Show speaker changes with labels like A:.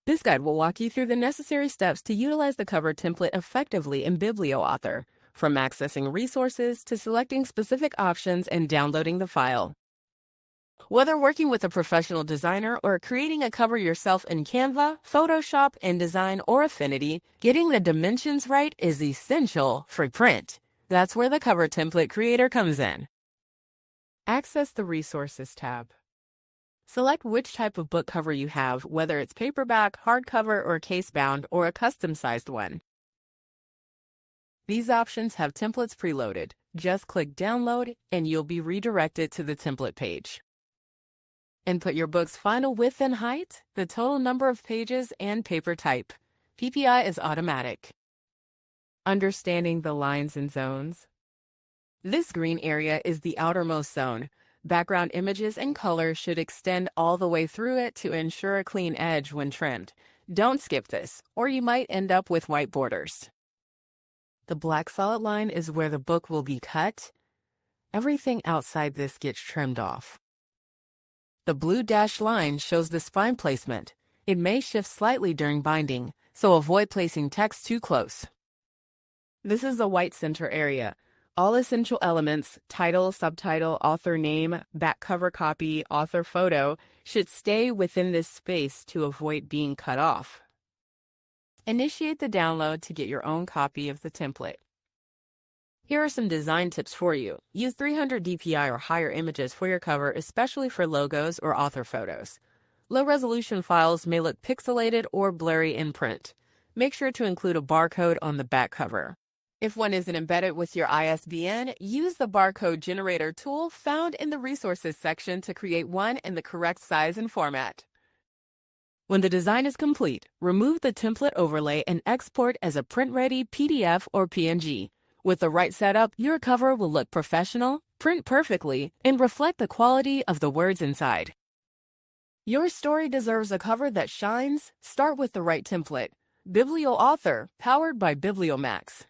A: This guide will walk you through the necessary steps to utilize the cover template effectively in BiblioAuthor, from accessing resources to selecting specific options and downloading the file. Whether working with a professional designer or creating a cover yourself in Canva, Photoshop, InDesign, or Affinity, getting the dimensions right is essential for print. That's where the Cover Template Creator comes in. Access the Resources tab. Select which type of book cover you have, whether it's paperback, hardcover, or case-bound, or a custom-sized one. These options have templates preloaded. Just click Download, and you'll be redirected to the template page. Input your book's final width and height, the total number of pages, and paper type. PPI is automatic. Understanding the lines and zones. This green area is the outermost zone. Background images and color should extend all the way through it to ensure a clean edge when trimmed. Don't skip this, or you might end up with white borders. The black solid line is where the book will be cut. Everything outside this gets trimmed off. The blue dashed line shows the spine placement. It may shift slightly during binding, so avoid placing text too close. This is the white center area. All essential elements, title, subtitle, author name, back cover copy, author photo, should stay within this space to avoid being cut off. Initiate the download to get your own copy of the template. Here are some design tips for you. Use 300 dpi or higher images for your cover, especially for logos or author photos. Low-resolution files may look pixelated or blurry in print. Make sure to include a barcode on the back cover. If one isn't embedded with your ISBN, use the barcode generator tool found in the Resources section to create one in the correct size and format. When the design is complete, remove the template overlay and export as a print-ready PDF or PNG. With the right setup, your cover will look professional, print perfectly, and reflect the quality of the words inside. Your story deserves a cover that shines. Start with the right template. BiblioAuthor, powered by BiblioMax.